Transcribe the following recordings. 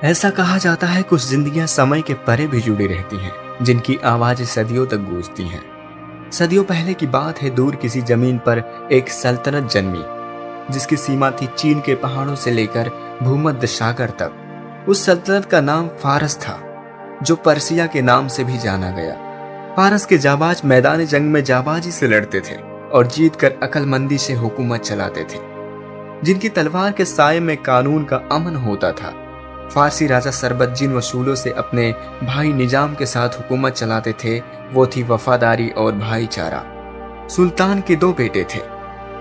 ऐसा कहा जाता है कुछ जिंदगियां समय के परे भी जुड़ी रहती हैं, जिनकी आवाजें सदियों तक गूंजती हैं। सदियों पहले की बात है, दूर किसी जमीन पर एक सल्तनत जन्मी, जिसकी सीमा थी चीन के पहाड़ों से लेकर भूमध्य सागर तक। उस सल्तनत का नाम फारस था, जो पर्सिया के नाम से भी जाना गया। फारस के जाबाज मैदान जंग में जाबाजी से लड़ते थे और जीतकर अक्लमंदी से हुकूमत चलाते थे, जिनकी तलवार के साये में कानून का अमन होता था। फारसी राजा सरबत जिन वसूलों से अपने भाई निजाम के साथ हुकूमत चलाते थे, वो थी वफादारी और भाईचारा। सुल्तान के दो बेटे थे,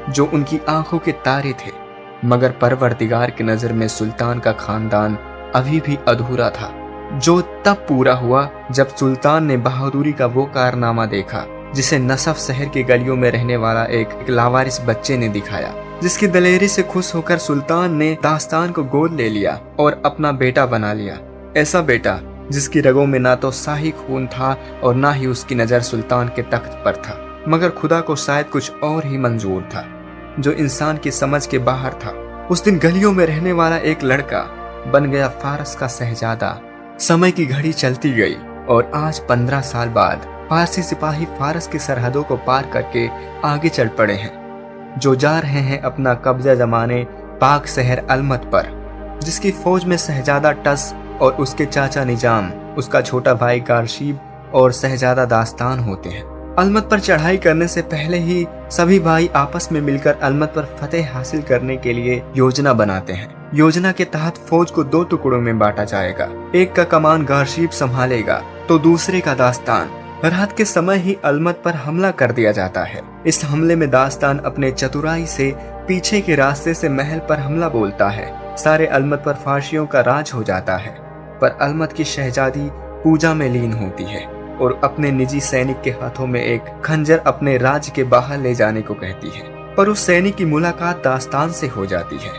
जो उनकी आंखों के तारे थे, मगर परवरदिगार की नजर में सुल्तान का खानदान अभी भी अधूरा था, जो तब पूरा हुआ जब सुल्तान ने बहादुरी का वो कारनामा देखा जिसे नसफ शहर की गलियों में रहने वाला एक लावारिस बच्चे ने दिखाया, जिसकी दलेरी से खुश होकर सुल्तान ने दास्तान को गोद ले लिया और अपना बेटा बना लिया। ऐसा बेटा जिसकी रगों में ना तो शाही खून था और ना ही उसकी नजर सुल्तान के तख्त पर था, मगर खुदा को शायद कुछ और ही मंजूर था, जो इंसान की समझ के बाहर था। उस दिन गलियों में रहने वाला एक लड़का बन गया फारस का शहजादा। समय की घड़ी चलती गई और आज 15 साल बाद फारसी सिपाही फारस की सरहदों को पार करके आगे चल पड़े हैं, जो जा रहे हैं अपना कब्जा जमाने पाक शहर अलमत पर, जिसकी फौज में शहजादा टस और उसके चाचा निजाम, उसका छोटा भाई गारशीब और शहजादा दास्तान होते हैं। अलमत पर चढ़ाई करने से पहले ही सभी भाई आपस में मिलकर अलमत पर फतेह हासिल करने के लिए योजना बनाते हैं। योजना के तहत फौज को 2 टुकड़ों में बांटा जाएगा। एक का कमान गारशीब संभालेगा तो दूसरे का दास्तान। रात के समय ही अलमत पर हमला कर दिया जाता है। इस हमले में दास्तान अपने चतुराई से पीछे के रास्ते से महल पर हमला बोलता है। सारे अलमत पर फारसियों का राज हो जाता है, पर अलमत की शहजादी पूजा में लीन होती है और अपने निजी सैनिक के हाथों में एक खंजर अपने राज्य के बाहर ले जाने को कहती है। पर उस सैनिक की मुलाकात दास्तान से हो जाती है,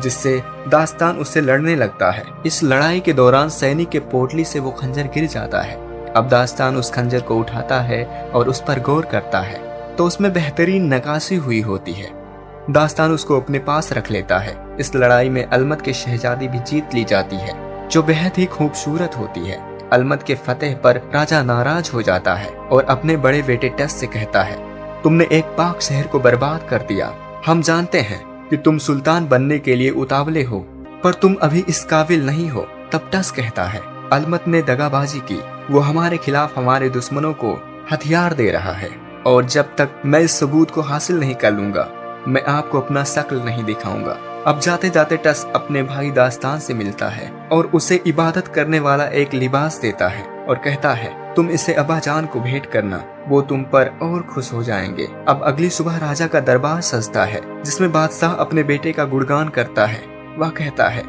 जिससे दास्तान उससे लड़ने लगता है। इस लड़ाई के दौरान सैनिक के पोटली से वो खंजर गिर जाता है। अब दास्तान उस खंजर को उठाता है और उस पर गौर करता है तो उसमें बेहतरीन नक्काशी हुई होती है। दास्तान उसको अपने पास रख लेता है। इस लड़ाई में अलमत की शहजादी भी जीत ली जाती है, जो बेहद ही खूबसूरत होती है। अलमत के फतेह पर राजा नाराज हो जाता है और अपने बड़े बेटे टस से कहता है, तुमने एक पाक शहर को बर्बाद कर दिया। हम जानते हैं कि तुम सुल्तान बनने के लिए उतावले हो, पर तुम अभी इस काबिल नहीं हो। तब टस कहता है, अलमत ने दगाबाजी की, वो हमारे खिलाफ हमारे दुश्मनों को हथियार दे रहा है, और जब तक मैं इस सबूत को हासिल नहीं कर लूंगा, मैं आपको अपना शक्ल नहीं दिखाऊंगा। अब जाते जाते टस अपने भाई दास्तान से मिलता है और उसे इबादत करने वाला एक लिबास देता है और कहता है, तुम इसे अब्बाजान को भेंट करना, वो तुम पर और खुश हो जाएंगे। अब अगली सुबह राजा का दरबार सजता है, जिसमें बादशाह अपने बेटे का गुणगान करता है। वह कहता है,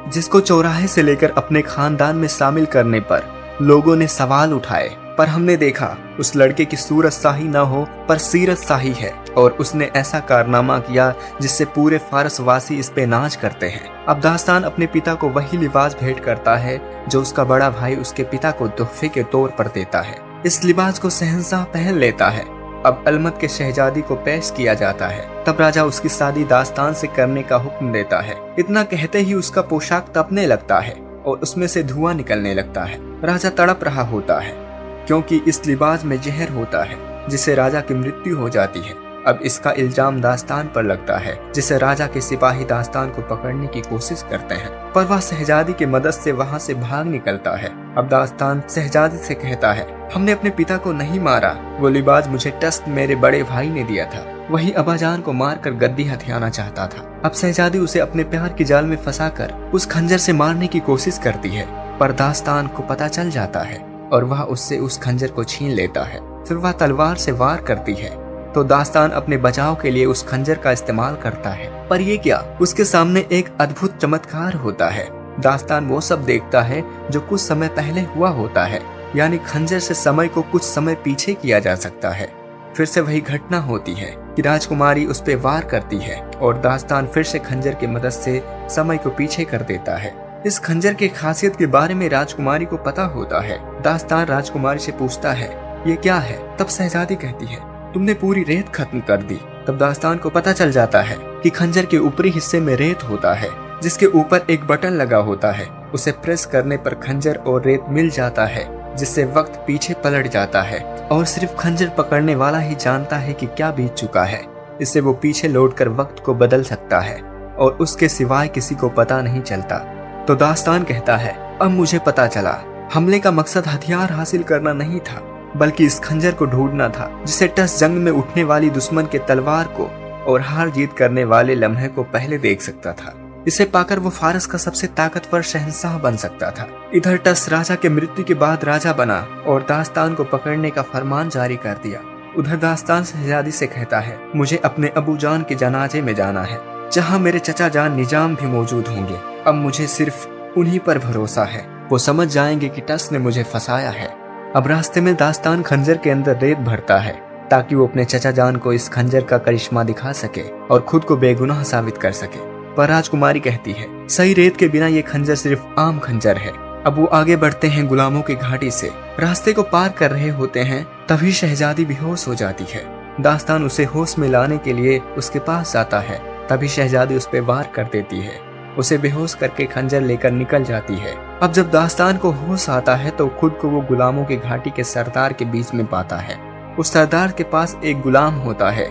जिसको चौराहे से लेकर अपने खानदान में शामिल करने पर लोगों ने सवाल उठाए, पर हमने देखा उस लड़के की सूरत शाही न हो पर सीरत शाही है, और उसने ऐसा कारनामा किया जिससे पूरे फारस वासी इस पे नाज करते हैं। अब दास्तान अपने पिता को वही लिबास भेंट करता है जो उसका बड़ा भाई उसके पिता को तोहफे के तौर पर देता है। इस लिबास को शहंशाह पहन लेता है। अब अलमत के शहजादी को पेश किया जाता है। तब राजा उसकी शादी दास्तान से करने का हुक्म देता है। इतना कहते ही उसका पोशाक तपने लगता है और उसमें से धुआं निकलने लगता है। राजा तड़प रहा होता है, क्योंकि इस लिबास में जहर होता है, जिससे राजा की मृत्यु हो जाती है। अब इसका इल्जाम दास्तान पर लगता है, जिससे राजा के सिपाही दास्तान को पकड़ने की कोशिश करते हैं, पर वह शहजादी की मदद से वहां से भाग निकलता है। अब दास्तान शहजादी से कहता है, हमने अपने पिता को नहीं मारा, वो लिबास मुझे टस्ट मेरे बड़े भाई ने दिया था, वही अब्बाजान को मारकर गद्दी हथियाना चाहता था। अब शहजादी उसे अपने प्यार के जाल में फंसाकर उस खंजर से मारने की कोशिश करती है, पर दास्तान को पता चल जाता है और वह उससे उस खंजर को छीन लेता है। फिर वह तलवार से वार करती है तो दास्तान अपने बचाव के लिए उस खंजर का इस्तेमाल करता है, पर ये क्या, उसके सामने एक अद्भुत चमत्कार होता है। दास्तान वो सब देखता है जो कुछ समय पहले हुआ होता है, यानी खंजर से समय को कुछ समय पीछे किया जा सकता है। फिर से वही घटना होती है कि राजकुमारी उस पे वार करती है और दास्तान फिर से खंजर की मदद से समय को पीछे कर देता है। इस खंजर की खासियत के बारे में राजकुमारी को पता होता है। दास्तान राजकुमारी से पूछता है, ये क्या है? तब शहजादी कहती है, तुमने पूरी रेत खत्म कर दी। तब दास्तान को पता चल जाता है कि खंजर के ऊपरी हिस्से में रेत होता है, जिसके ऊपर एक बटन लगा होता है उसे प्रेस करने पर खंजर और रेत मिल जाता है, जिससे वक्त पीछे पलट जाता है और सिर्फ खंजर पकड़ने वाला ही जानता है कि क्या बीत चुका है। इससे वो पीछे लौटकर वक्त को बदल सकता है और उसके सिवाय किसी को पता नहीं चलता। तो दास्तान कहता है, अब मुझे पता चला, हमले का मकसद हथियार हासिल करना नहीं था, बल्कि इस खंजर को ढूंढना था जिसे टस जंग में उठने वाली दुश्मन के तलवार को और हार जीत करने वाले लम्हे को पहले देख सकता था। इसे पाकर वो फारस का सबसे ताकतवर शहंशाह बन सकता था। इधर टस राजा के मृत्यु के बाद राजा बना और दास्तान को पकड़ने का फरमान जारी कर दिया। उधर दास्तान शहजादी से कहता है, मुझे अपने अबू जान के जनाजे में जाना है, जहाँ मेरे चचा जान निजाम भी मौजूद होंगे। अब मुझे सिर्फ उन्हीं पर भरोसा है, वो समझ जाएंगे कि टस ने मुझे फंसाया है। अब रास्ते में दास्तान खंजर के अंदर रेत भरता है ताकि वो अपने चचा जान को इस खंजर का करिश्मा दिखा सके और खुद को बेगुनाह साबित कर सके। पर राजकुमारी कहती है, सही रेत के बिना ये खंजर सिर्फ आम खंजर है। अब वो आगे बढ़ते हैं गुलामों की घाटी से। रास्ते को पार कर रहे होते हैं, तभी शहजादी बेहोश हो जाती है। दास्तान उसे होश में लाने के लिए उसके पास जाता है, तभी शहजादी उस पर वार कर देती है। उसे बेहोश करके खंजर लेकर निकल जाती है। अब जब दास्तान को होश आता है तो खुद को वो गुलामों की घाटी के सरदार के बीच में पाता है। उस सरदार के पास एक गुलाम होता है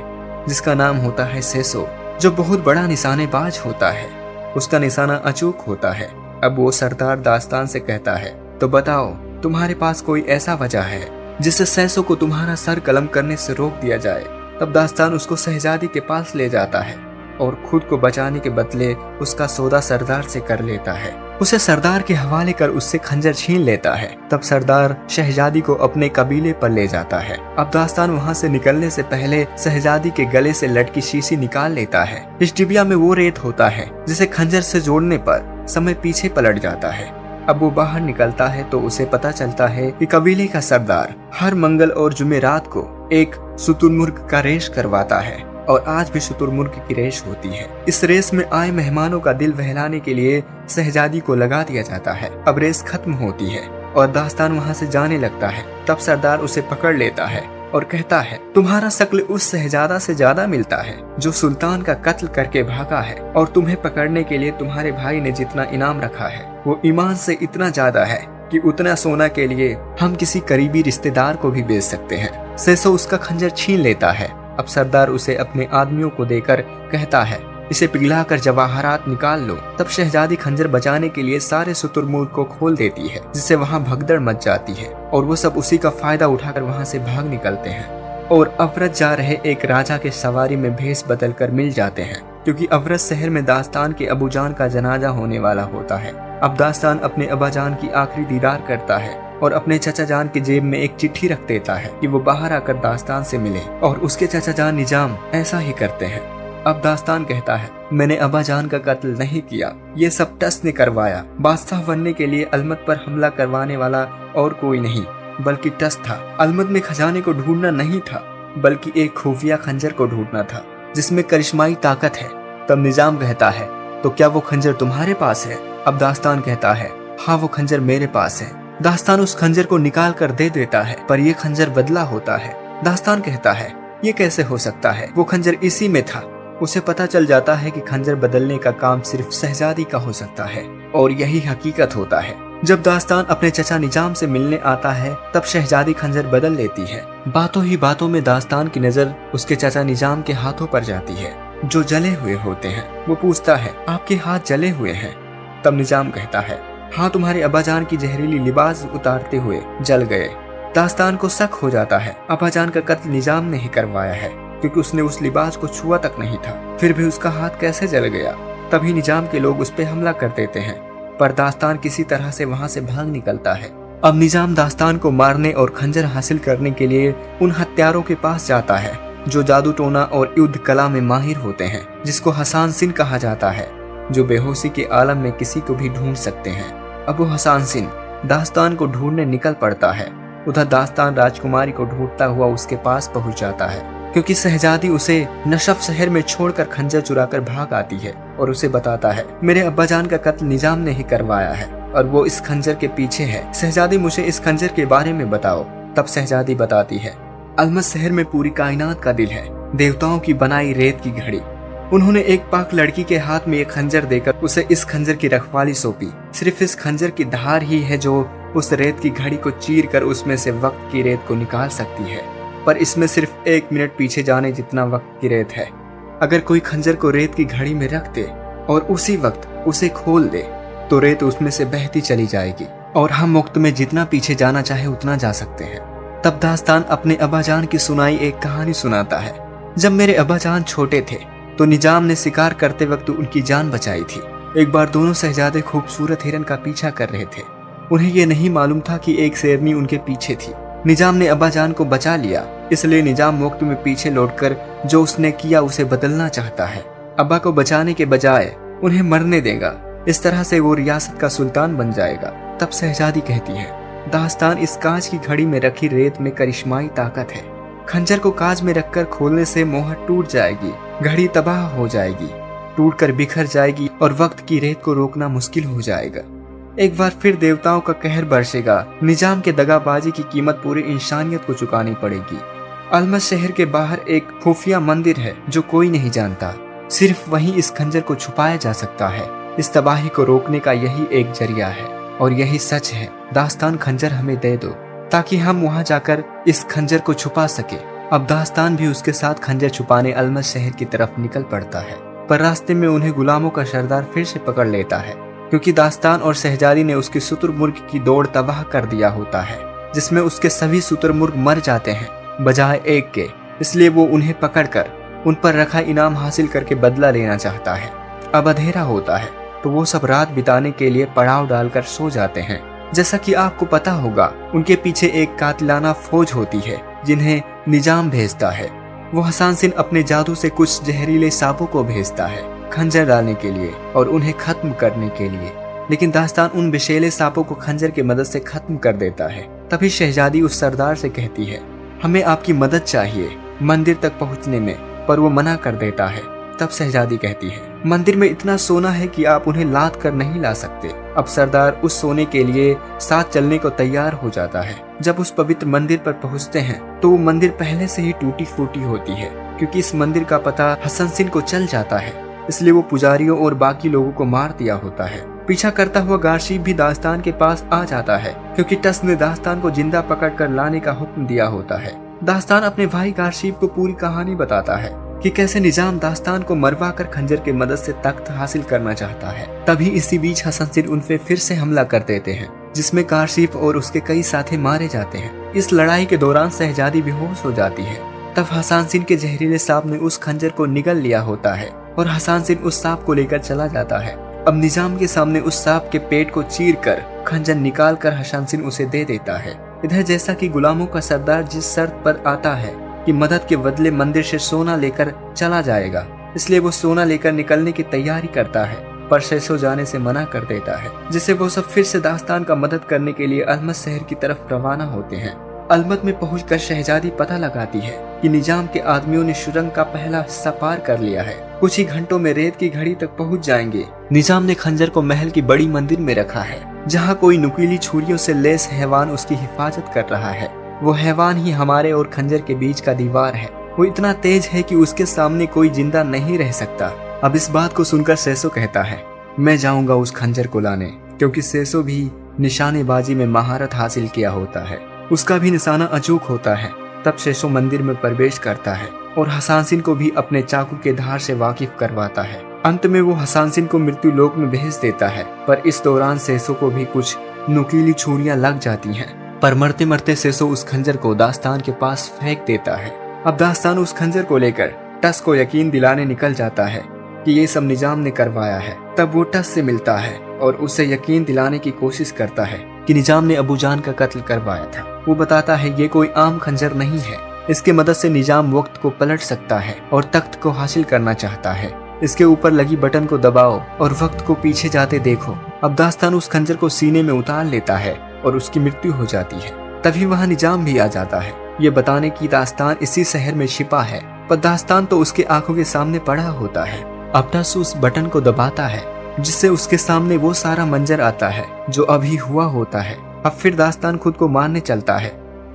जिसका नाम होता है सेसो, जो बहुत बड़ा निशानेबाज होता है। उसका निशाना अचूक होता है। अब वो सरदार दास्तान से कहता है, तो बताओ तुम्हारे पास कोई ऐसा वजह है जिससे सेसो को तुम्हारा सर कलम करने से रोक दिया जाए। तब दास्तान उसको शहजादी के पास ले जाता है और खुद को बचाने के बदले उसका सौदा सरदार से कर लेता है। उसे सरदार के हवाले कर उससे खंजर छीन लेता है। तब सरदार शहजादी को अपने कबीले पर ले जाता है। अब दास्तान वहाँ से निकलने से पहले शहजादी के गले से लटकी शीशी निकाल लेता है। इस डिबिया में वो रेत होता है जिसे खंजर से जोड़ने पर समय पीछे पलट जाता है। अब वो बाहर निकलता है तो उसे पता चलता है कि कबीले का सरदार हर मंगल और जुमेरात को एक शुतुरमुर्ग का रेस करवाता है और आज भी शुतुरमुर्ग की रेस होती है। इस रेस में आए मेहमानों का दिल बहलाने के लिए शहजादी को लगा दिया जाता है। अब रेस खत्म होती है और दास्तान वहाँ से जाने लगता है। तब सरदार उसे पकड़ लेता है और कहता है, तुम्हारा शक्ल उस शहजादा से ज्यादा मिलता है जो सुल्तान का कत्ल करके भागा है, और तुम्हें पकड़ने के लिए तुम्हारे भाई ने जितना इनाम रखा है वो ईमान से इतना ज्यादा है कि उतना सोना के लिए हम किसी करीबी रिश्तेदार को भी बेच सकते हैं। सेसो उसका खंजर छीन लेता है। अब सरदार उसे अपने आदमियों को देकर कहता है, इसे पिघलाकर जवाहरात निकाल लो। तब शहजादी खंजर बचाने के लिए सारे शुतुरमुर्ग को खोल देती है, जिससे वहाँ भगदड़ मच जाती है और वो सब उसी का फायदा उठाकर वहाँ से भाग निकलते हैं और अवरत जा रहे एक राजा के सवारी में भेष बदल कर मिल जाते हैं, क्योंकि अवरत शहर में दास्तान के अबूजान का जनाजा होने वाला होता है। अब दास्तान अपने अबाजान की आखिरी दीदार करता है और अपने चचा जान की जेब में एक चिट्ठी रख देता है कि वो बाहर आकर दास्तान से मिले, और उसके चचा जान निजाम ऐसा ही करते हैं। अब दास्तान कहता है, मैंने अबाजान का कत्ल नहीं किया, ये सब टस ने करवाया। बादशाह बनने के लिए अलमत पर हमला करवाने वाला और कोई नहीं बल्कि टस था। अलमत में खजाने को ढूंढना नहीं था, बल्कि एक खुफिया खंजर को ढूंढना था जिसमें करिश्माई ताकत है। तब निजाम कहता है, तो क्या वो खंजर तुम्हारे पास है? अब दास्तान कहता है, हाँ वो खंजर मेरे पास है। दास्तान उस खंजर को निकाल कर दे देता है, पर यह खंजर बदला होता है। दास्तान कहता है, ये कैसे हो सकता है? वो खंजर इसी में था। उसे पता चल जाता है कि खंजर बदलने का काम सिर्फ शहजादी का हो सकता है और यही हकीकत होता है। जब दास्तान अपने चचा निजाम से मिलने आता है, तब शहजादी खंजर बदल लेती है। बातों ही बातों में दास्तान की नजर उसके चचा निजाम के हाथों पर जाती है, जो जले हुए होते हैं। वो पूछता है, आपके हाथ जले हुए हैं? तब निजाम कहता है, हाँ, तुम्हारे अब्बाजान की जहरीली लिबास उतारते हुए जल गए। दास्तान को शक हो जाता है, अब्बाजान का कत्ल निजाम ने ही करवाया है, क्योंकि उसने उस लिबास को छुआ तक नहीं था, फिर भी उसका हाथ कैसे जल गया? तभी निजाम के लोग उस पे हमला कर देते हैं, पर दास्तान किसी तरह से वहाँ से भाग निकलता है। अब निजाम दास्तान को मारने और खंजर हासिल करने के लिए उन हत्यारों के पास जाता है जो जादू टोना और युद्ध कला में माहिर होते हैं, जिसको हसान सिंह कहा जाता है, जो बेहोशी के आलम में किसी को भी ढूंढ सकते हैं। अब वो हसान सिंह दास्तान को ढूंढने निकल पड़ता है। उधर दास्तान राजकुमारी को ढूंढता हुआ उसके पास पहुंच जाता है, क्योंकि शहजादी उसे नशफ शहर में छोड़कर खंजर चुराकर भाग आती है और उसे बताता है, मेरे अब्बाजान का कत्ल निजाम ने ही करवाया है और वो इस खंजर के पीछे है। शहजादी, मुझे इस खंजर के बारे में बताओ। तब शहजादी बताती है, अलमत शहर में पूरी कायनात का दिल है, देवताओं की बनाई रेत की घड़ी। उन्होंने एक पाक लड़की के हाथ में एक खंजर देकर उसे इस खंजर की रखवाली सौंपी। सिर्फ इस खंजर की धार ही है जो उस रेत की घड़ी को चीर कर उसमें से वक्त की रेत को निकाल सकती है, पर इसमें सिर्फ 1 मिनट पीछे जाने जितना वक्त की रेत है। अगर कोई खंजर को रेत की घड़ी में रख दे और उसी वक्त उसे खोल दे तो रेत उसमें से बहती चली जाएगी और हम मुक्त में जितना पीछे जाना चाहे उतना जा सकते हैं। तब दास्तान अपने अब्बाजान की सुनाई एक कहानी सुनाता है। जब मेरे अब्बाजान छोटे थे तो निजाम ने शिकार करते वक्त उनकी जान बचाई थी। एक बार दोनों शहजादे खूबसूरत हिरन का पीछा कर रहे थे। उन्हें यह नहीं मालूम था कि एक शेरनी उनके पीछे थी। निजाम ने अब्बाजान को बचा लिया, इसलिए निजाम मुक्त में पीछे लौटकर जो उसने किया उसे बदलना चाहता है। अब्बा को बचाने के बजाय उन्हें मरने देगा। इस तरह से वो रियासत का सुल्तान बन जाएगा। तब शहजादी कहती है, दास्तान, इस कांच की घड़ी में रखी रेत में करिश्माई ताकत है। खंजर को कांच में रखकर खोलने से मोहर टूट जाएगी, घड़ी तबाह हो जाएगी, टूटकर बिखर जाएगी और वक्त की रेत को रोकना मुश्किल हो जाएगा। एक बार फिर देवताओं का कहर बरसेगा। निजाम के दगाबाजी की कीमत पूरी इंसानियत को चुकानी पड़ेगी। अलमस शहर के बाहर एक खुफिया मंदिर है जो कोई नहीं जानता। सिर्फ वहीं इस खंजर को छुपाया जा सकता है। इस तबाही को रोकने का यही एक जरिया है और यही सच है। दास्तान, खंजर हमें दे दो ताकि हम वहां जाकर इस खंजर को छुपा सके। अब दास्तान भी उसके साथ खंजर छुपाने अलमस शहर की तरफ निकल पड़ता है, पर रास्ते में उन्हें गुलामों का सरदार फिर से पकड़ लेता है, क्योंकि दास्तान और शहजादी ने उसकी शुतुरमुर्ग की दौड़ तबाह कर दिया होता है, जिसमें उसके सभी शुतुरमुर्ग मर जाते हैं बजाय एक के। इसलिए वो उन्हें पकड़कर उन पर रखा इनाम हासिल करके बदला लेना चाहता है। अब अंधेरा होता है तो वो सब रात बिताने के लिए पड़ाव डालकर सो जाते हैं। जैसा कि आपको पता होगा, उनके पीछे एक कातिलाना फौज होती है जिन्हें निजाम भेजता है। वो हसन सिंह अपने जादू से कुछ जहरीले सांपों को भेजता है खंजर डालने के लिए और उन्हें खत्म करने के लिए, लेकिन दास्तान उन विषैले सांपों को खंजर की मदद से खत्म कर देता है। तभी शहजादी उस सरदार से कहती है, हमें आपकी मदद चाहिए मंदिर तक पहुंचने में, पर वो मना कर देता है। तब शहजादी कहती है, मंदिर में इतना सोना है कि आप उन्हें लाद कर नहीं ला सकते। अब सरदार उस सोने के लिए साथ चलने को तैयार हो जाता है। जब उस पवित्र मंदिर पर पहुंचते हैं तो वो मंदिर पहले से ही टूटी फूटी होती है, क्योंकि इस मंदिर का पता हसन सिंह को चल जाता है। इसलिए वो पुजारियों और बाकी लोगों को मार दिया होता है। पीछा करता हुआ गारशीफ भी दास्तान के पास आ जाता है, क्योंकि टस ने दास्तान को जिंदा पकड़ कर लाने का हुक्म दिया होता है। दास्तान अपने भाई गारशीफ को पूरी कहानी बताता है कि कैसे निजाम दास्तान को मरवा कर खंजर की मदद से तख्त हासिल करना चाहता है। तभी इसी बीच हसन सिंह उन पे फिर से हमला कर देते हैं, जिसमें गारशीफ और उसके कई साथी मारे जाते हैं। इस लड़ाई के दौरान शहजादी बेहोश हो जाती है। तब हसन सिंह के जहरीले सांप ने उस खंजर को निगल लिया होता है और हसन सिंह उस सांप को लेकर चला जाता है। अब निजाम के सामने उस सांप के पेट को चीर कर खंजर निकाल कर हसन सिंह उसे दे देता है। इधर जैसा कि गुलामों का सरदार जिस शर्त पर आता है कि मदद के बदले मंदिर से सोना लेकर चला जाएगा, इसलिए वो सोना लेकर निकलने की तैयारी करता है, पर शेषो जाने से मना कर देता है, जिससे वो सब फिर से दास्तान का मदद करने के लिए अलमत शहर की तरफ रवाना होते हैं। अलमत में पहुंचकर शहजादी पता लगाती है कि निजाम के आदमियों ने सुरंग का पहला हिस्सा पार कर लिया है। कुछ ही घंटों में रेत की घड़ी तक पहुंच जाएंगे। निजाम ने खंजर को महल की बड़ी मंदिर में रखा है, जहां कोई नुकीली छुरियों से लैस हैवान उसकी हिफाजत कर रहा है। वो हैवान ही हमारे और खंजर के बीच का दीवार है। वो इतना तेज है कि उसके सामने कोई जिंदा नहीं रह सकता। अब इस बात को सुनकर शेषो कहता है, मैं जाऊंगा उस खंजर को लाने, क्योंकि शेषो भी निशानेबाजी में महारत हासिल किया होता है। उसका भी निशाना अचूक होता है। तब शेषो मंदिर में प्रवेश करता है और हसन सिंह को भी अपने चाकू के धार से वाकिफ करवाता है। अंत में वो हसन सिंह को मृत्यु लोक में भेज देता है, पर इस दौरान शेषो को भी कुछ नुकीली छुरियां लग जाती हैं। पर मरते मरते शेषो उस खंजर को दास्तान के पास फेंक देता है। अब दास्तान उस खंजर को लेकर टस को यकीन दिलाने निकल जाता है कि ये सब निजाम ने करवाया है। तब वो टस से मिलता है और उसे यकीन दिलाने की कोशिश करता है कि निजाम ने अबूजान का कत्ल करवाया था। वो बताता है ये कोई आम खंजर नहीं है, इसके मदद से निजाम वक्त को पलट सकता है और तख्त को हासिल करना चाहता है। इसके ऊपर लगी बटन को दबाओ और वक्त को पीछे जाते देखो। अब दास्तान उस खंजर को सीने में उतार लेता है और उसकी मृत्यु हो जाती है। तभी वहाँ निजाम भी आ जाता है, ये बताने की दास्तान इसी शहर में छिपा है, पर दास्तान तो उसके आंखों के सामने पड़ा होता है। अब टस उस बटन को दबाता है, जिससे उसके सामने वो सारा मंजर आता है जो अभी हुआ होता है। अब फिर दास्तान खुद को मारने चलता है,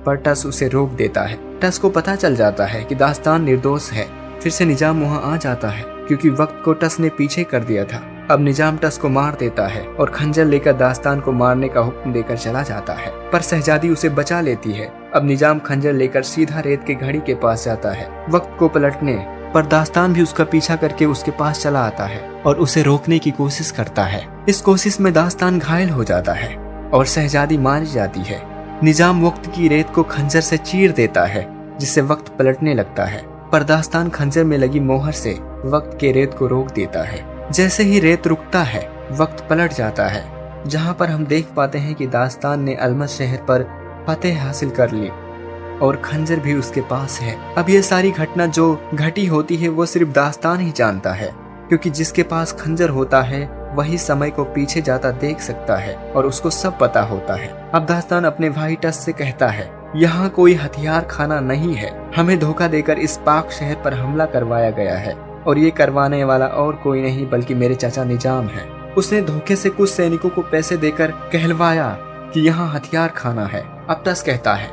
पर टस उसे रोक देता है। टस को पता चल जाता है कि दास्तान निर्दोष है। फिर से निजाम वहाँ आ जाता है क्योंकि वक्त को टस ने पीछे कर दिया था। अब निजाम टस को मार देता है और खंजर लेकर दास्तान को मारने का हुक्म देकर चला जाता है, पर शहजादी उसे बचा लेती है। अब निजाम खंजर लेकर सीधा रेत के घड़ी के पास जाता है वक्त को पलटने, पर दास्तान भी उसका पीछा करके उसके पास चला आता है और उसे रोकने की कोशिश करता है। इस कोशिश में दास्तान घायल हो जाता है और शहजादी मारी जाती है। निजाम वक्त की रेत को खंजर से चीर देता है जिससे वक्त पलटने लगता है, पर दास्तान खंजर में लगी मोहर से वक्त के रेत को रोक देता है। जैसे ही रेत रुकता है वक्त पलट जाता है, जहां पर हम देख पाते हैं कि दास्तान ने अलमत शहर पर फतेह हासिल कर ली और खंजर भी उसके पास है। अब ये सारी घटना जो घटी होती है वो सिर्फ दास्तान ही जानता है, क्योंकि जिसके पास खंजर होता है वही समय को पीछे जाता देख सकता है और उसको सब पता होता है। अब दास्तान अपने भाई टस से कहता है, यहाँ कोई हथियार खाना नहीं है, हमें धोखा देकर इस पाक शहर पर हमला करवाया गया है और ये करवाने वाला और कोई नहीं बल्कि मेरे चाचा निजाम है। उसने धोखे से कुछ सैनिकों को पैसे देकर कहलवाया कि यहाँ हथियार खाना है। अब टस कहता है,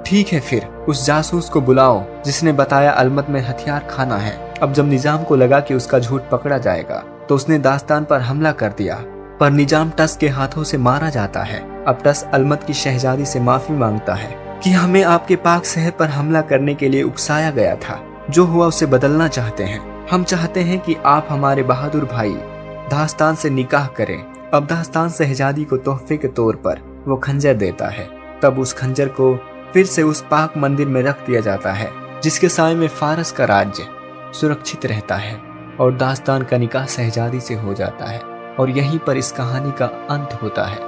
ठीक है फिर उस जासूस को बुलाओ जिसने बताया अलमत में हथियार खाना है। अब जब निजाम को लगा कि उसका झूठ पकड़ा जाएगा तो उसने दास्तान पर हमला कर दिया, पर निजाम टस के हाथों से मारा जाता है। अब टस अलमत की शहजादी से माफी मांगता है कि हमें आपके पाक शहर पर हमला करने के लिए उकसाया गया था, जो हुआ उसे बदलना चाहते हैं। हम चाहते हैं कि आप हमारे बहादुर भाई दास्तान से निकाह करें। अब दास्तान शहजादी को तोहफे के तौर पर वो खंजर देता है। तब उस खंजर को फिर से उस पाक मंदिर में रख दिया जाता है जिसके साए में फारस का राज्य सुरक्षित रहता है और दास्तान का निकाह शहजादी से हो जाता है और यहीं पर इस कहानी का अंत होता है।